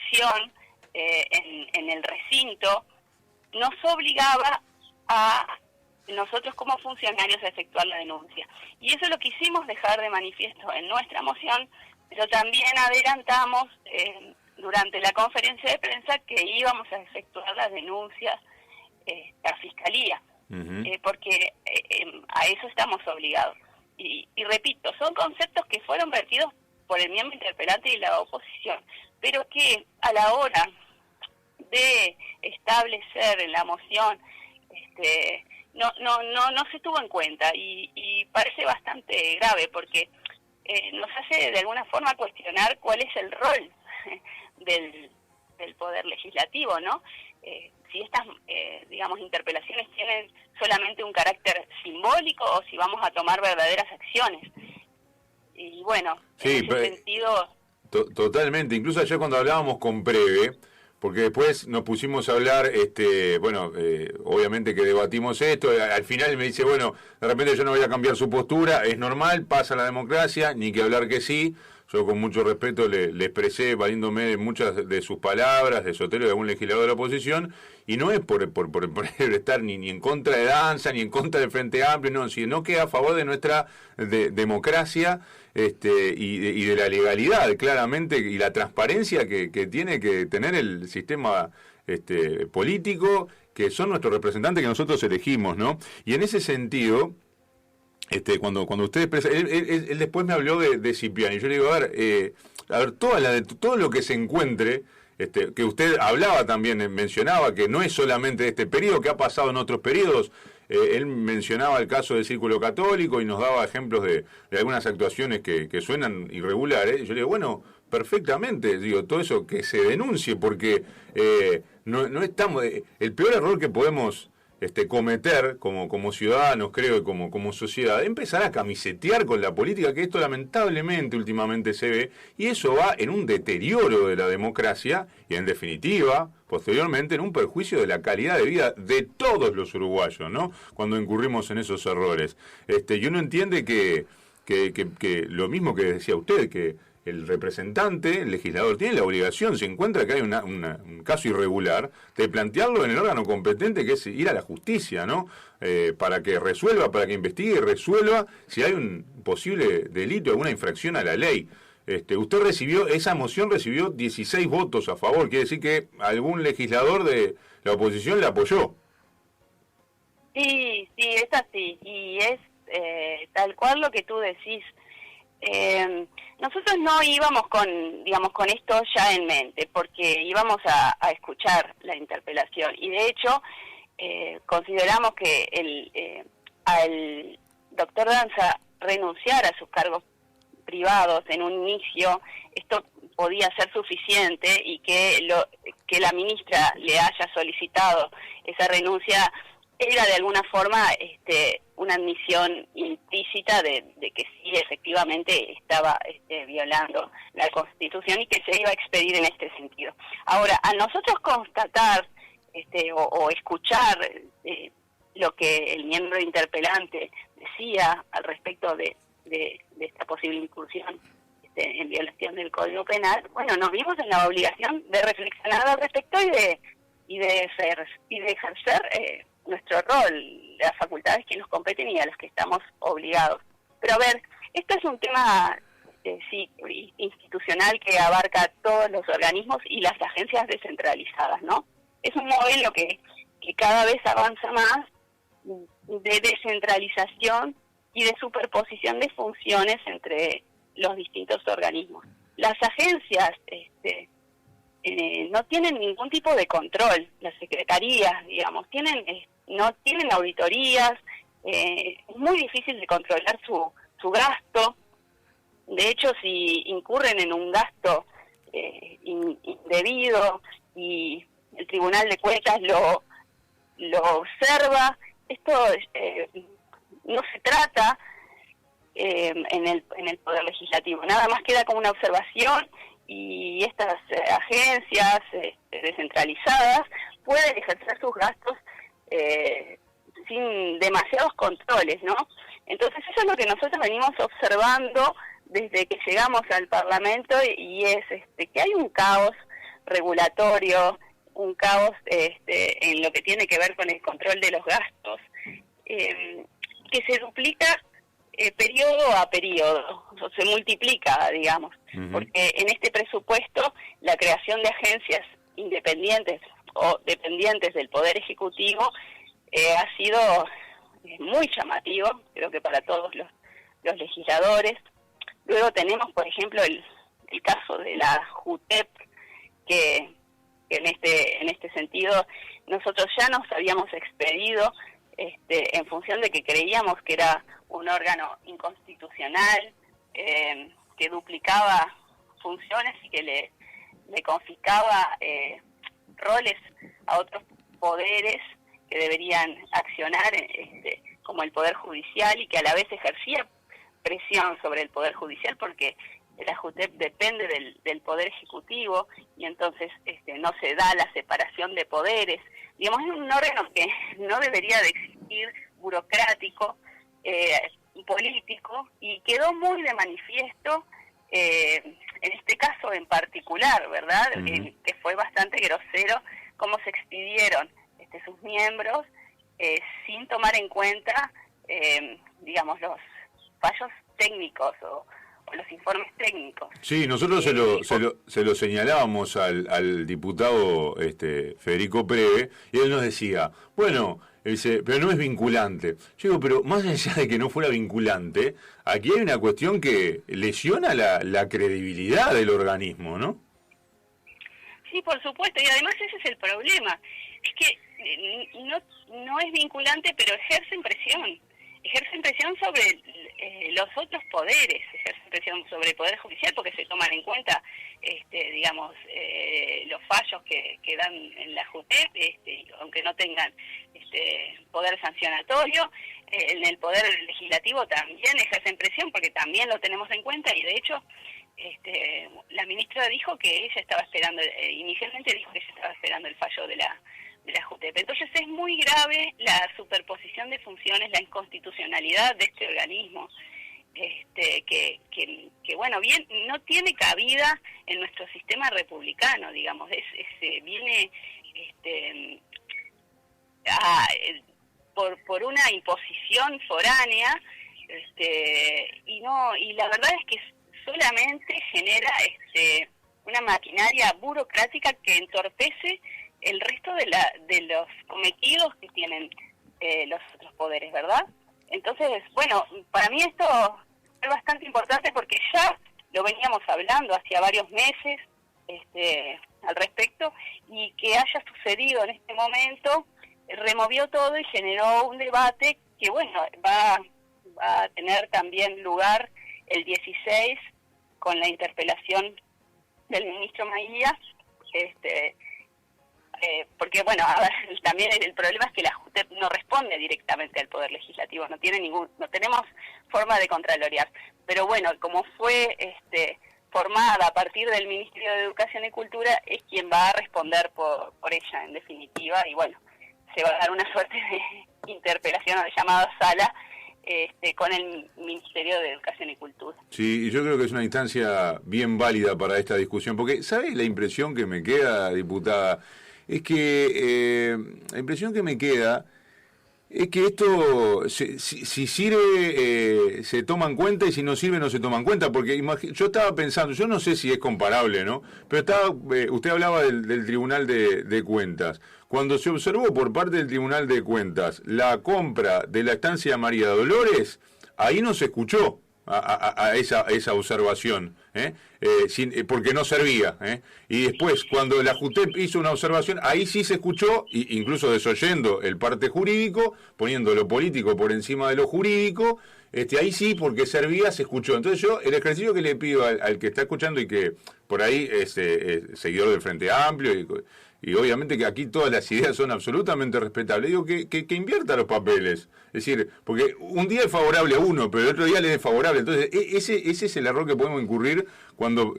discusión en el recinto nos obligaba a nosotros como funcionarios a efectuar la denuncia. Y eso lo quisimos dejar de manifiesto en nuestra moción, pero también adelantamos durante la conferencia de prensa que íbamos a efectuar las denuncias a Fiscalía, porque a eso estamos obligados. Y repito, son conceptos que fueron vertidos por el miembro interpelante y la oposición, pero que a la hora de establecer en la moción no se tuvo en cuenta y parece bastante grave porque nos hace de alguna forma cuestionar cuál es el rol del Poder Legislativo, ¿no? Si estas, digamos, interpelaciones tienen solamente un carácter simbólico o si vamos a tomar verdaderas acciones. Y bueno, sí, en ese sentido... Totalmente, incluso ayer cuando hablábamos con Preve, porque después nos pusimos a hablar, obviamente que debatimos esto, al final me dice, bueno, de repente yo no voy a cambiar su postura, es normal, pasa la democracia, ni que hablar que sí. Yo con mucho respeto le expresé, valiéndome de muchas de sus palabras, de Sotelo, de algún legislador de la oposición, y no es por estar ni en contra de Danza, ni en contra del Frente Amplio, no, sino que a favor de nuestra democracia y de la legalidad, claramente, y la transparencia que tiene que tener el sistema político, que son nuestros representantes que nosotros elegimos, ¿no? Y en ese sentido... Cuando usted expresa, él después me habló de Cipriani. Yo le digo, a ver, todo lo que se encuentre, que usted hablaba también, mencionaba que no es solamente de este periodo, que ha pasado en otros periodos. Él mencionaba el caso del Círculo Católico y nos daba ejemplos de algunas actuaciones que suenan irregulares. Yo le digo, bueno, perfectamente, digo, todo eso que se denuncie, porque no estamos... el peor error que podemos... cometer como ciudadanos, creo, y como sociedad, empezar a camisetear con la política, que esto lamentablemente últimamente se ve, y eso va en un deterioro de la democracia y en definitiva, posteriormente, en un perjuicio de la calidad de vida de todos los uruguayos, ¿no? Cuando incurrimos en esos errores. Y uno entiende que lo mismo que decía usted, que el representante, el legislador, tiene la obligación, si encuentra que hay un caso irregular, de plantearlo en el órgano competente, que es ir a la justicia, ¿no? Para que resuelva, para que investigue y resuelva si hay un posible delito, alguna infracción a la ley. Usted esa moción recibió 16 votos a favor, quiere decir que algún legislador de la oposición la apoyó. Sí, es así, y es tal cual lo que tú decís. Nosotros no íbamos con esto ya en mente, porque íbamos a escuchar la interpelación, y de hecho consideramos que al doctor Danza renunciar a sus cargos privados en un inicio, esto podía ser suficiente, y que la ministra le haya solicitado esa renuncia era de alguna forma una admisión implícita de que sí, efectivamente estaba violando la Constitución y que se iba a expedir en este sentido. Ahora, a nosotros constatar o escuchar lo que el miembro interpelante decía al respecto de esta posible incursión en violación del Código Penal, bueno, nos vimos en la obligación de reflexionar al respecto y de ejercer nuestro rol, las facultades que nos competen y a las que estamos obligados. Pero a ver, esto es un tema institucional que abarca todos los organismos y las agencias descentralizadas, ¿no? Es un modelo que cada vez avanza más de descentralización y de superposición de funciones entre los distintos organismos. Las agencias no tienen ningún tipo de control, las secretarías, digamos, no tienen auditorías, es muy difícil de controlar su gasto. De hecho, si incurren en un gasto indebido y el Tribunal de Cuentas lo observa, esto no se trata en el Poder Legislativo, nada más queda como una observación, y estas agencias descentralizadas pueden ejercer sus gastos sin demasiados controles, ¿no? Entonces eso es lo que nosotros venimos observando desde que llegamos al Parlamento, y es que hay un caos regulatorio, un caos en lo que tiene que ver con el control de los gastos, que se duplica periodo a periodo, o se multiplica, digamos, porque en este presupuesto la creación de agencias independientes o dependientes del Poder Ejecutivo ha sido muy llamativo, creo que para todos los legisladores. Luego tenemos, por ejemplo, el caso de la JUTEP, que en este sentido nosotros ya nos habíamos expedido en función de que creíamos que era un órgano inconstitucional, que duplicaba funciones y que le confiscaba roles a otros poderes que deberían accionar, como el Poder Judicial, y que a la vez ejercía presión sobre el Poder Judicial, porque la JUTEP depende del Poder Ejecutivo, y entonces no se da la separación de poderes. Digamos, es un órgano que no debería de existir, burocrático, político, y quedó muy de manifiesto en este caso en particular, ¿verdad? Que fue bastante grosero cómo se expidieron sus miembros sin tomar en cuenta, digamos, los fallos técnicos o los informes técnicos. Sí, nosotros se lo señalábamos al diputado Federico Preve, y él nos decía, bueno, pero no es vinculante. Yo digo, pero más allá de que no fuera vinculante, aquí hay una cuestión que lesiona la credibilidad del organismo, ¿no? Sí, por supuesto, y además ese es el problema. Es que no es vinculante, pero ejercen presión sobre los otros poderes, ejercen presión sobre el Poder Judicial, porque se toman en cuenta, digamos, los fallos que dan en la JUTEP, aunque no tengan poder sancionatorio. En el Poder Legislativo también ejercen presión, porque también lo tenemos en cuenta, y de hecho la ministra dijo que ella estaba esperando, inicialmente dijo que ella estaba esperando el fallo de la JUTEP. Entonces es muy grave la superposición de funciones, la inconstitucionalidad de este organismo, que bueno, bien, no tiene cabida en nuestro sistema republicano, digamos, viene por una imposición foránea, y la verdad es que solamente genera una maquinaria burocrática que entorpece el resto de los cometidos que tienen los otros poderes, ¿verdad? Entonces, bueno, para mí esto es bastante importante, porque ya lo veníamos hablando hacía varios meses al respecto, y que haya sucedido en este momento removió todo y generó un debate que, bueno, va a tener también lugar el 16 con la interpelación del ministro Maías, porque, bueno, a ver, también el problema es que la JUTEP no responde directamente al Poder Legislativo, no tenemos forma de contralorear. Pero bueno, como fue formada a partir del Ministerio de Educación y Cultura, es quien va a responder por ella, en definitiva, y bueno, se va a dar una suerte de interpelación o de llamado a sala con el Ministerio de Educación y Cultura. Sí, y yo creo que es una instancia bien válida para esta discusión, porque, ¿sabes la impresión que me queda, diputada? Es que la impresión que me queda es que esto, si sirve, se toma en cuenta, y si no sirve, no se toma en cuenta. Porque yo estaba pensando, yo no sé si es comparable, ¿no? Pero usted hablaba del Tribunal de Cuentas. Cuando se observó por parte del Tribunal de Cuentas la compra de la estancia María Dolores, ahí no se escuchó a esa observación, porque no servía. Y después, cuando la JUTEP hizo una observación, ahí sí se escuchó, incluso desoyendo el parte jurídico, poniendo lo político por encima de lo jurídico, ahí sí, porque servía, se escuchó. Entonces yo, el ejercicio que le pido al que está escuchando y que por ahí es seguidor del Frente Amplio, y obviamente que aquí todas las ideas son absolutamente respetables, digo que invierta los papeles. Es decir, porque un día es favorable a uno, pero el otro día le es desfavorable. Entonces ese es el error que podemos incurrir cuando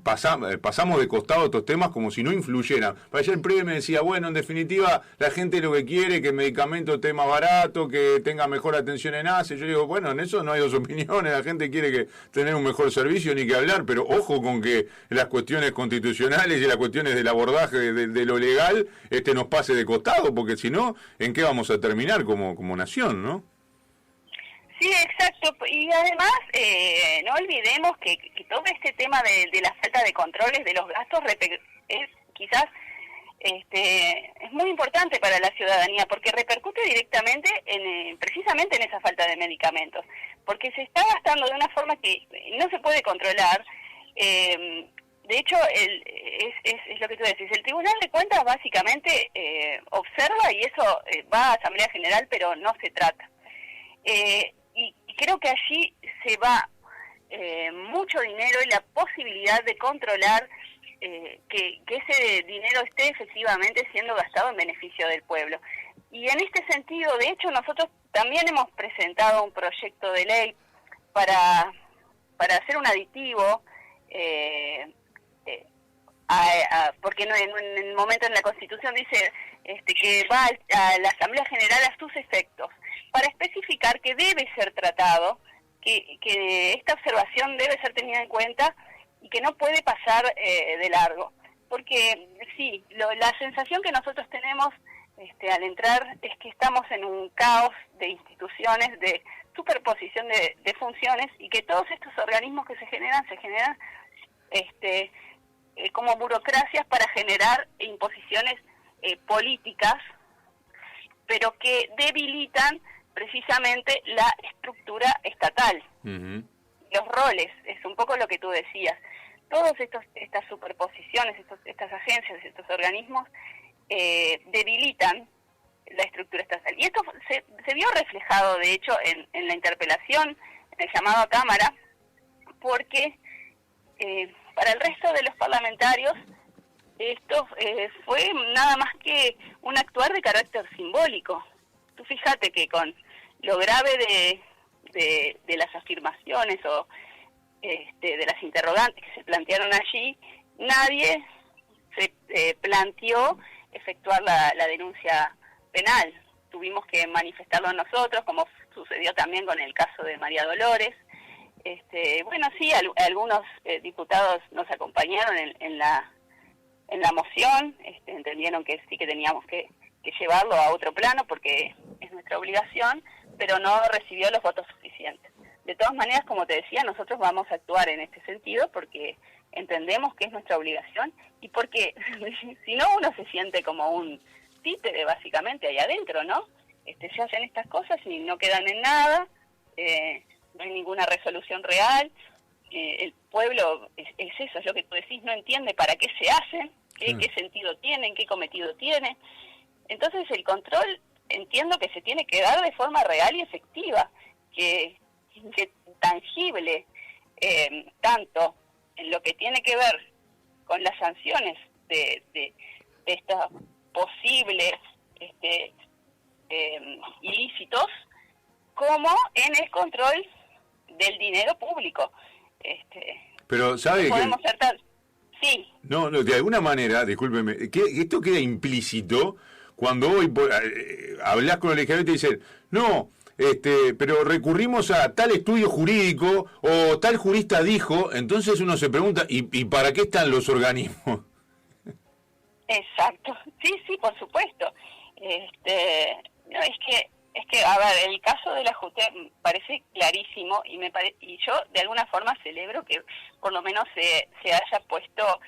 pasamos de costado estos temas como si no influyeran. Para allá el PRE me decía, bueno, en definitiva, la gente lo que quiere, que el medicamento esté más barato, que tenga mejor atención en ACE. Yo digo, bueno, en eso no hay dos opiniones, la gente quiere tener un mejor servicio, ni que hablar, pero ojo con que las cuestiones constitucionales y las cuestiones del abordaje de lo legal nos pase de costado, porque si no, ¿en qué vamos a terminar como nación, no? Sí, exacto. Y además, no olvidemos que todo este tema de la falta de controles de los gastos es quizás es muy importante para la ciudadanía, porque repercute directamente precisamente en esa falta de medicamentos, porque se está gastando de una forma que no se puede controlar. De hecho, es lo que tú decís, el Tribunal de Cuentas básicamente observa y eso va a Asamblea General, pero no se trata. Y creo que allí se va mucho dinero y la posibilidad de controlar que ese dinero esté efectivamente siendo gastado en beneficio del pueblo. Y en este sentido, de hecho, nosotros también hemos presentado un proyecto de ley para hacer un aditivo, porque en el momento en la Constitución dice que va a la Asamblea General a sus efectos, para especificar que debe ser tratado, que esta observación debe ser tenida en cuenta y que no puede pasar de largo. Porque sí, la sensación que nosotros tenemos al entrar es que estamos en un caos de instituciones, de superposición de funciones, y que todos estos organismos que se generan como burocracias para generar imposiciones políticas, pero que debilitan precisamente la estructura estatal. Uh-huh. Los roles, es un poco lo que tú decías. Todas estas superposiciones, estas agencias, estos organismos debilitan la estructura estatal. Y esto se vio reflejado, de hecho, en la interpelación, en el llamado a Cámara, porque para el resto de los parlamentarios esto fue nada más que un actuar de carácter simbólico. Tú fíjate que con lo grave de las afirmaciones o de las interrogantes que se plantearon allí, nadie se planteó efectuar la denuncia penal. Tuvimos que manifestarlo nosotros, como sucedió también con el caso de María Dolores. Bueno, sí, algunos diputados nos acompañaron en la moción, entendieron que sí que teníamos que llevarlo a otro plano porque es nuestra obligación, pero no recibió los votos suficientes. De todas maneras, como te decía, nosotros vamos a actuar en este sentido porque entendemos que es nuestra obligación y porque si no uno se siente como un títere básicamente ahí adentro, ¿no? Se hacen estas cosas y no quedan en nada, no hay ninguna resolución real, el pueblo es eso, es lo que tú decís, no entiende para qué se hacen, qué sentido tienen, qué cometido tienen. Entonces el control entiendo que se tiene que dar de forma real y efectiva, que tangible, tanto en lo que tiene que ver con las sanciones de estos posibles ilícitos, como en el control del dinero público. Pero sabe podemos que tratar. Sí. No, de alguna manera, discúlpeme, que esto queda implícito cuando hoy hablas con el legislador y te dicen, no, pero recurrimos a tal estudio jurídico o tal jurista dijo, entonces uno se pregunta, ¿y para qué están los organismos? Exacto, sí, por supuesto. No, es que, a ver, el caso de la JUTEP parece clarísimo y yo de alguna forma celebro que por lo menos se haya puesto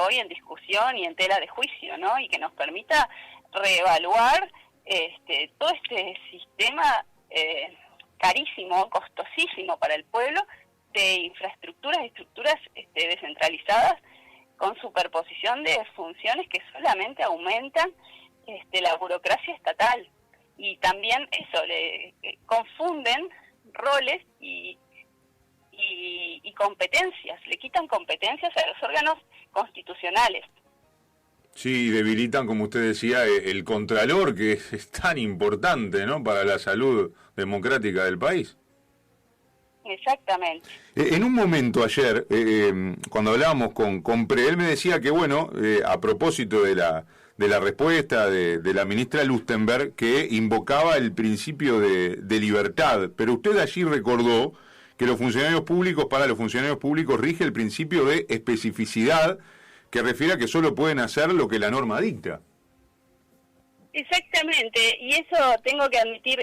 hoy en discusión y en tela de juicio, ¿no? Y que nos permita reevaluar todo este sistema carísimo, costosísimo para el pueblo, de estructuras descentralizadas con superposición de funciones que solamente aumentan la burocracia estatal. Y también eso, confunden roles y competencias, le quitan competencias a los órganos constitucionales. Sí, debilitan, como usted decía, el contralor, que es tan importante, ¿no?, para la salud democrática del país. Exactamente. En un momento ayer, cuando hablábamos con Pre, él me decía que, bueno, a propósito de la respuesta de la ministra Lustenberg, que invocaba el principio de libertad, pero usted allí recordó que para los funcionarios públicos rige el principio de especificidad, que refiere a que solo pueden hacer lo que la norma dicta. Exactamente, y eso tengo que admitir,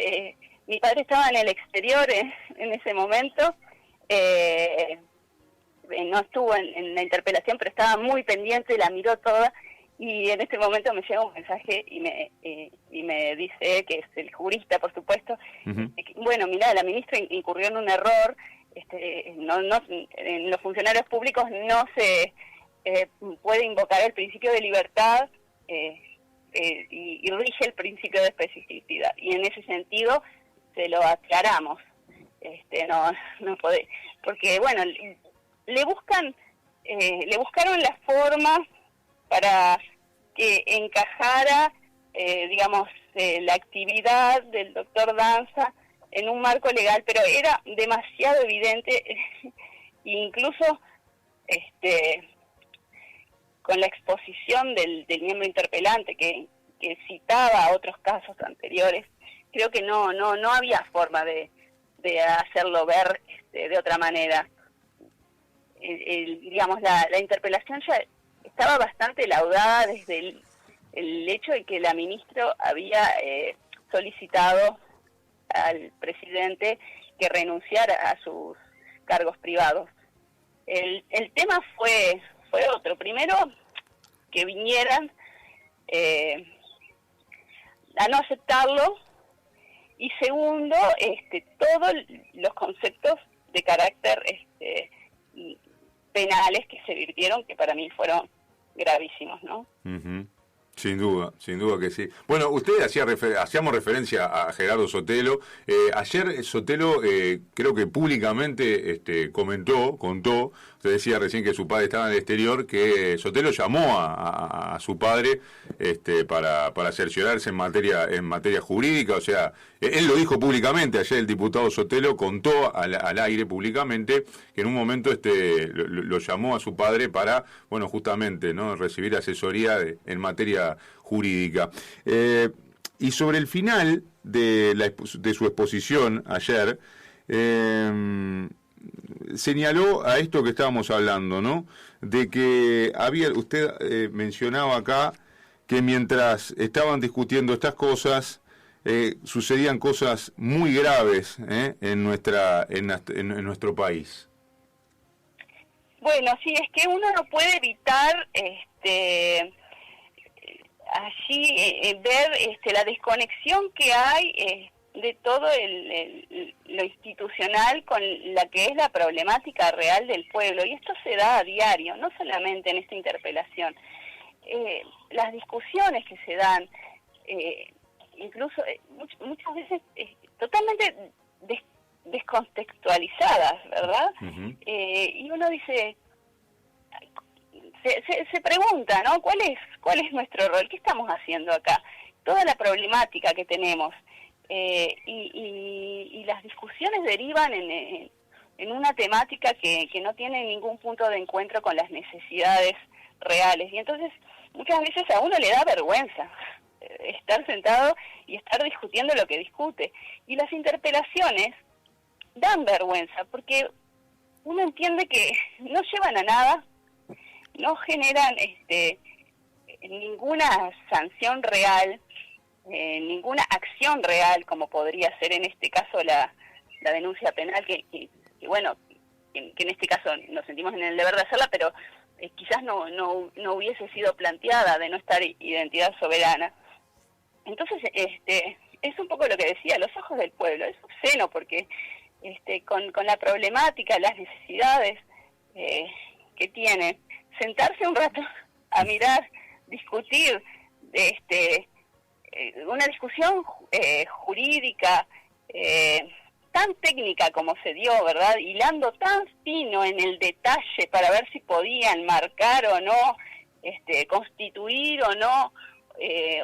mi padre estaba en el exterior en ese momento, no estuvo en la interpelación, pero estaba muy pendiente, la miró toda, y en este momento me llega un mensaje y me dice, que es el jurista, por supuesto, bueno, mira, la ministra incurrió en un error, en los funcionarios públicos no se puede invocar el principio de libertad, y rige el principio de especificidad, y en ese sentido se lo aclaramos, no puede, porque bueno, le buscaron la forma para que encajara, la actividad del doctor Danza en un marco legal, pero era demasiado evidente, incluso con la exposición del miembro interpelante que citaba otros casos anteriores, creo que no había forma de hacerlo ver de otra manera. La interpelación ya estaba bastante laudada desde el hecho de que la ministra había solicitado al presidente que renunciara a sus cargos privados. El tema fue otro. Primero, que vinieran a no aceptarlo, y segundo, todos los conceptos de carácter penales que se virtieron, que para mí fueron gravísimos, ¿no? Uh-huh. Sin duda que sí. Bueno, usted hacíamos referencia a Gerardo Sotelo. Ayer Sotelo creo que públicamente contó, usted decía recién que su padre estaba en el exterior, que Sotelo llamó a su padre para cerciorarse en materia jurídica, o sea, él lo dijo públicamente. Ayer el diputado Sotelo contó al aire públicamente que en un momento lo llamó a su padre para, bueno, justamente, ¿no?, recibir asesoría en materia jurídica. Y sobre el final de su exposición ayer, señaló a esto que estábamos hablando, ¿no?, de que usted mencionaba acá que mientras estaban discutiendo estas cosas, sucedían cosas muy graves en nuestro país. Bueno, sí, es que uno no puede evitar allí ver la desconexión que hay de todo lo institucional con la que es la problemática real del pueblo, y esto se da a diario, no solamente en esta interpelación. Las discusiones que se dan, incluso muchas veces totalmente descontextualizadas, ¿verdad? Uh-huh. Y uno dice, se pregunta, ¿no? ¿Cuál es nuestro rol? ¿Qué estamos haciendo acá? Toda la problemática que tenemos, y las discusiones derivan en una temática que no tiene ningún punto de encuentro con las necesidades reales, y entonces muchas veces a uno le da vergüenza estar sentado y estar discutiendo lo que discute, y las interpelaciones dan vergüenza porque uno entiende que no llevan a nada, no generan ninguna sanción real, ninguna acción real, como podría ser en este caso la denuncia penal, que bueno, que en este caso nos sentimos en el deber de hacerla, pero quizás no hubiese sido planteada, de no estar identidad soberana. Entonces, es un poco lo que decía, los ojos del pueblo. Es obsceno porque con la problemática, las necesidades que tienen, sentarse un rato a mirar, discutir, una discusión jurídica tan técnica como se dio, ¿verdad? Hilando tan fino en el detalle para ver si podían marcar o no, constituir o no,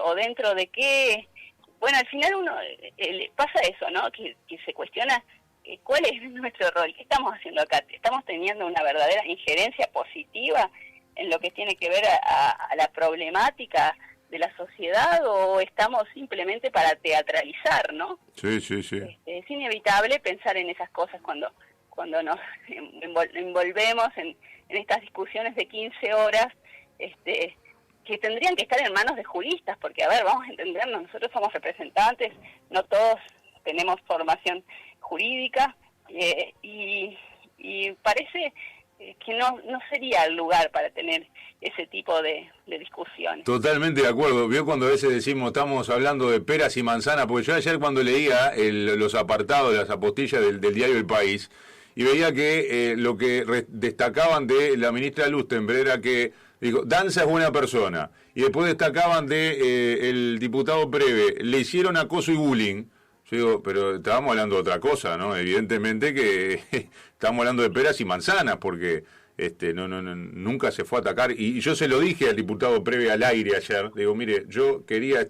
o dentro de qué. Bueno, al final uno pasa eso, ¿no? Que se cuestiona ¿cuál es nuestro rol? ¿Qué estamos haciendo acá? ¿Estamos teniendo una verdadera injerencia positiva en lo que tiene que ver a la problemática de la sociedad, o estamos simplemente para teatralizar, ¿no? Sí, sí, sí. Es inevitable pensar en esas cosas cuando nos envolvemos en estas discusiones de 15 horas, que tendrían que estar en manos de juristas, porque, a ver, vamos a entendernos, nosotros somos representantes, no todos tenemos formación jurídica, y parece que no sería el lugar para tener ese tipo de discusiones. Totalmente de acuerdo. Vio cuando a veces decimos, estamos hablando de peras y manzanas, porque yo ayer cuando leía los apartados, las apostillas del diario El País, y veía que lo que destacaban de la ministra Lustenberg era que, digo, Danza es buena persona, y después destacaban de el diputado Preve, le hicieron acoso y bullying. Yo digo, pero estábamos hablando de otra cosa, ¿no? Evidentemente que estamos hablando de peras y manzanas, porque nunca se fue a atacar. Y yo se lo dije al diputado Preve al aire ayer. Digo, mire, yo quería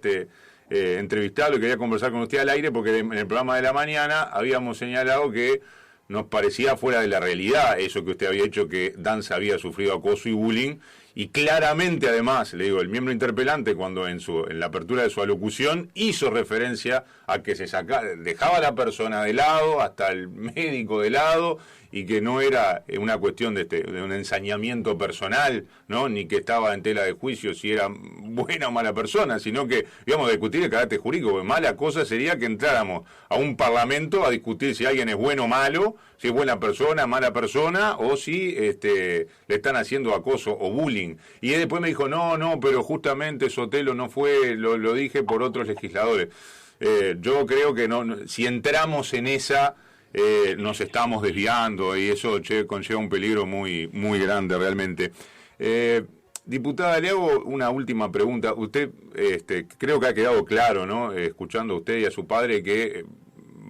entrevistarlo y quería conversar con usted al aire, porque en el programa de la mañana habíamos señalado que nos parecía fuera de la realidad eso que usted había hecho, que Danza había sufrido acoso y bullying. Y claramente, además, le digo, el miembro interpelante, cuando en la apertura de su alocución hizo referencia a que dejaba a la persona de lado, hasta el médico de lado, y que no era una cuestión de un ensañamiento personal, ¿no? Ni que estaba en tela de juicio si era buena o mala persona, sino que íbamos a discutir el carácter jurídico, porque mala cosa sería que entráramos a un parlamento a discutir si alguien es bueno o malo, si es buena persona, mala persona, o si le están haciendo acoso o bullying. Y después me dijo, no, pero justamente Sotelo no fue, lo dije por otros legisladores. Yo creo que si entramos en esa, nos estamos desviando, y eso conlleva un peligro muy, muy grande realmente. Diputada, le hago una última pregunta. Usted, creo que ha quedado claro, ¿no? Escuchando a usted y a su padre, que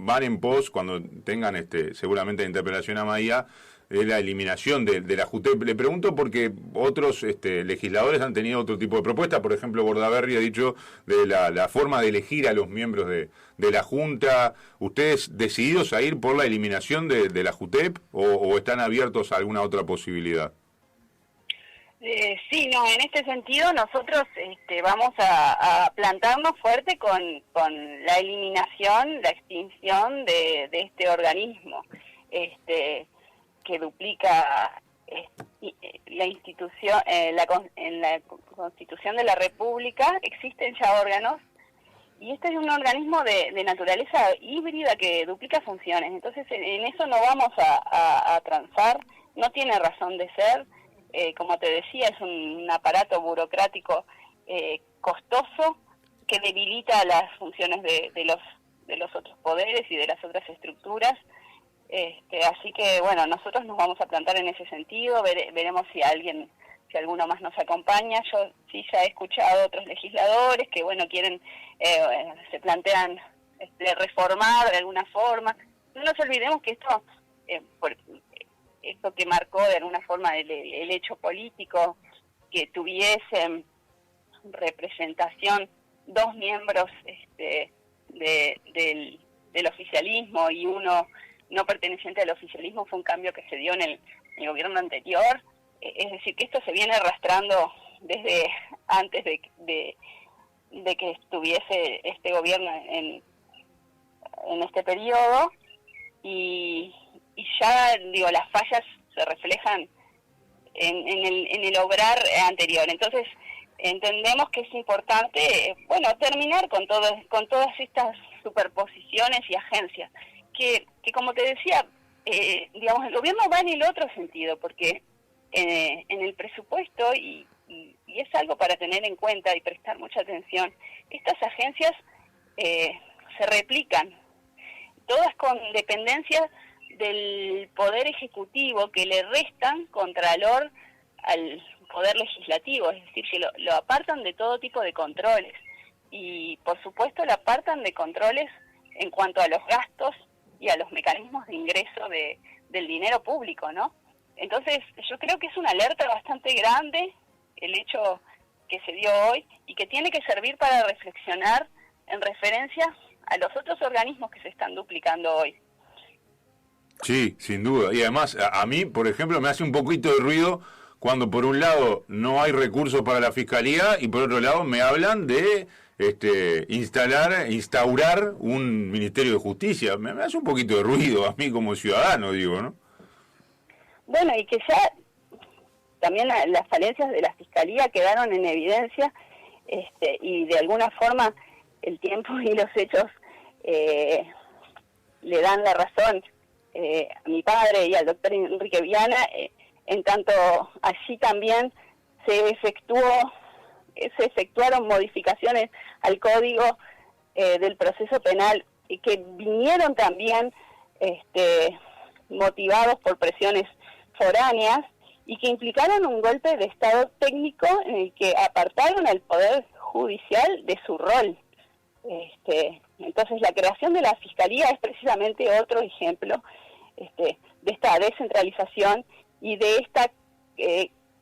van en pos, cuando tengan seguramente la interpelación a Maía, de la eliminación de la JUTEP. Le pregunto porque otros legisladores han tenido otro tipo de propuestas. Por ejemplo, Bordaberry ha dicho de la forma de elegir a los miembros de la Junta. ¿Ustedes decididos a ir por la eliminación de la JUTEP o están abiertos a alguna otra posibilidad? Sí, no, en este sentido nosotros vamos a plantarnos fuerte con la eliminación, la extinción de este organismo, que duplica la institución, en la Constitución de la República existen ya órganos, y este es un organismo de naturaleza híbrida que duplica funciones. Entonces en eso no vamos a transar, no tiene razón de ser. Como te decía, es un aparato burocrático costoso que debilita las funciones de los otros poderes y de las otras estructuras. Así que, bueno, nosotros nos vamos a plantar en ese sentido, veremos si alguno más nos acompaña. Yo sí ya he escuchado a otros legisladores que, bueno, se plantean reformar de alguna forma. No nos olvidemos que esto que marcó de alguna forma el hecho político, que tuviesen representación dos miembros del oficialismo y uno no perteneciente al oficialismo, fue un cambio que se dio en el gobierno anterior. Es decir, que esto se viene arrastrando desde antes de que estuviese este gobierno en este periodo, y ya, digo, las fallas se reflejan en el obrar anterior. Entonces, entendemos que es importante, terminar con todas estas superposiciones y agencias, que como te decía, digamos, el gobierno va en el otro sentido, porque en el presupuesto, y es algo para tener en cuenta y prestar mucha atención, estas agencias se replican, todas con dependencias del Poder Ejecutivo, que le restan contralor al Poder Legislativo, es decir, que lo apartan de todo tipo de controles, y por supuesto lo apartan de controles en cuanto a los gastos y a los mecanismos de ingreso del dinero público, ¿no? Entonces, yo creo que es una alerta bastante grande el hecho que se dio hoy, y que tiene que servir para reflexionar en referencia a los otros organismos que se están duplicando hoy. Sí, sin duda. Y además, a mí, por ejemplo, me hace un poquito de ruido cuando por un lado no hay recursos para la fiscalía y por otro lado me hablan de instaurar un Ministerio de Justicia. Me hace un poquito de ruido a mí como ciudadano, digo, ¿no? Bueno, y que ya también las falencias de la fiscalía quedaron en evidencia, y de alguna forma el tiempo y los hechos le dan la razón a mi padre y al doctor Enrique Viana, en tanto allí también se efectuaron modificaciones al código del proceso penal y que vinieron también motivados por presiones foráneas y que implicaron un golpe de estado técnico en el que apartaron al Poder Judicial de su rol. Entonces la creación de la Fiscalía es precisamente otro ejemplo de esta descentralización y de esta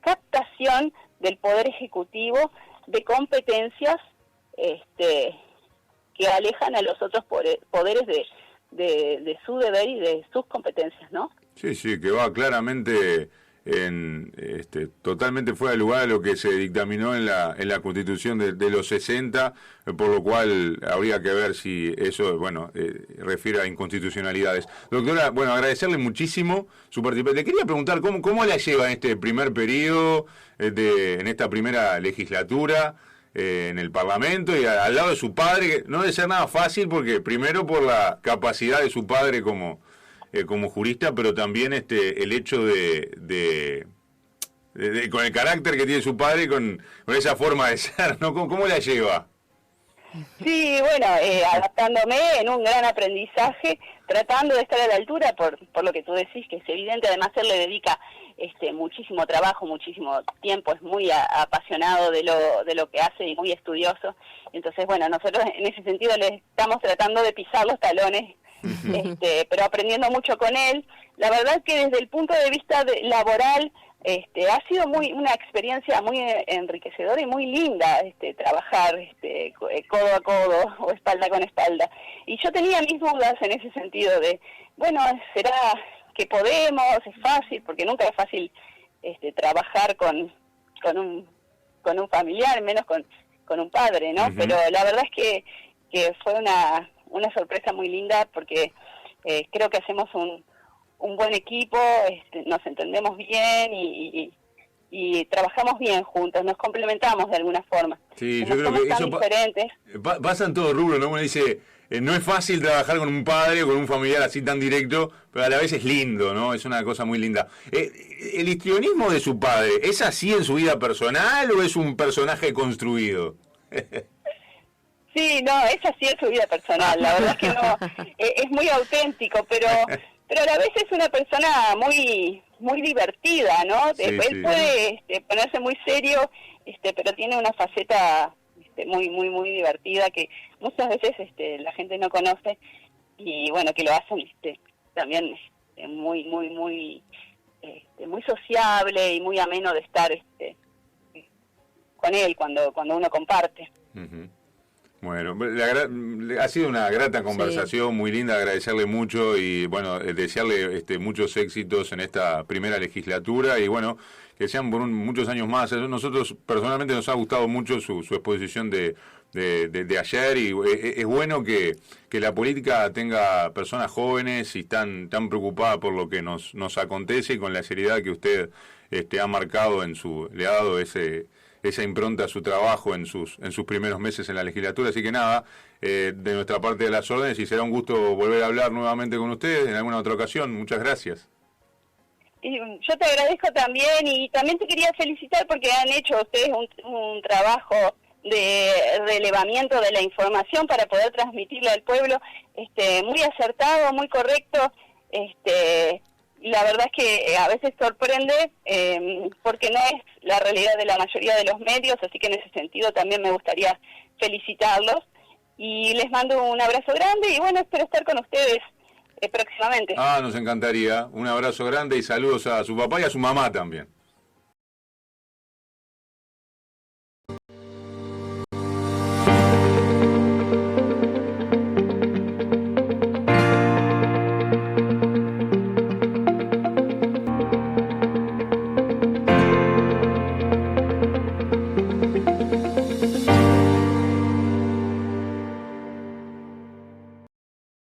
captación del Poder Ejecutivo de competencias que alejan a los otros poderes de su deber y de sus competencias, ¿no? Sí, sí, que va claramente totalmente fuera de lugar de lo que se dictaminó en la Constitución de los 60, por lo cual habría que ver si eso, refiere a inconstitucionalidades. Doctora, bueno, agradecerle muchísimo su participación. Le quería preguntar cómo la lleva en este primer periodo, en esta primera legislatura, en el Parlamento y al lado de su padre, que no debe ser nada fácil porque primero por la capacidad de su padre como jurista, pero también el hecho con el carácter que tiene su padre, con esa forma de ser, ¿no? ¿Cómo la lleva? Sí, bueno, adaptándome en un gran aprendizaje, tratando de estar a la altura, por lo que tú decís, que es evidente. Además él le dedica muchísimo trabajo, muchísimo tiempo, es muy apasionado de lo que hace y muy estudioso. Entonces, bueno, nosotros en ese sentido le estamos tratando de pisar los talones, pero aprendiendo mucho con él. La verdad que desde el punto de vista laboral ha sido una experiencia muy enriquecedora y muy linda trabajar codo a codo o espalda con espalda. Y yo tenía mis dudas en ese sentido de, bueno, ¿será que podemos? ¿Es fácil? Porque nunca es fácil trabajar con un familiar, menos con un padre, ¿no? Uh-huh. Pero la verdad es que fue una sorpresa muy linda porque creo que hacemos un buen equipo, nos entendemos bien y trabajamos bien juntos, nos complementamos de alguna forma. Sí, yo creo que eso pasa en todo rubro, ¿no? Uno dice, no es fácil trabajar con un padre o con un familiar así tan directo, pero a la vez es lindo, ¿no? Es una cosa muy linda. ¿El histrionismo de su padre es así en su vida personal o es un personaje construido? Sí, no, es así en su vida personal, la verdad es que no, es muy auténtico, pero a la vez es una persona muy muy divertida, ¿no? Sí, él puede ponerse muy serio, pero tiene una faceta muy muy muy divertida que muchas veces la gente no conoce y bueno, que lo hacen también muy muy muy muy sociable y muy ameno de estar con él cuando uno comparte. Uh-huh. Bueno, ha sido una grata conversación, sí. Muy linda, agradecerle mucho y bueno, desearle muchos éxitos en esta primera legislatura y bueno, que sean por muchos años más. Nosotros personalmente nos ha gustado mucho su exposición de ayer y es bueno que la política tenga personas jóvenes y tan preocupadas por lo que nos acontece y con la seriedad que usted ha marcado le ha dado esa impronta a su trabajo en sus primeros meses en la legislatura. Así que nada, de nuestra parte de las órdenes y será un gusto volver a hablar nuevamente con ustedes en alguna otra ocasión. Muchas gracias. Y yo te agradezco también y también te quería felicitar porque han hecho ustedes un trabajo de relevamiento de la información para poder transmitirla al pueblo muy acertado, muy correcto. La verdad es que a veces sorprende porque no es la realidad de la mayoría de los medios, así que en ese sentido también me gustaría felicitarlos y les mando un abrazo grande y bueno, espero estar con ustedes próximamente. Nos encantaría. Un abrazo grande y saludos a su papá y a su mamá también.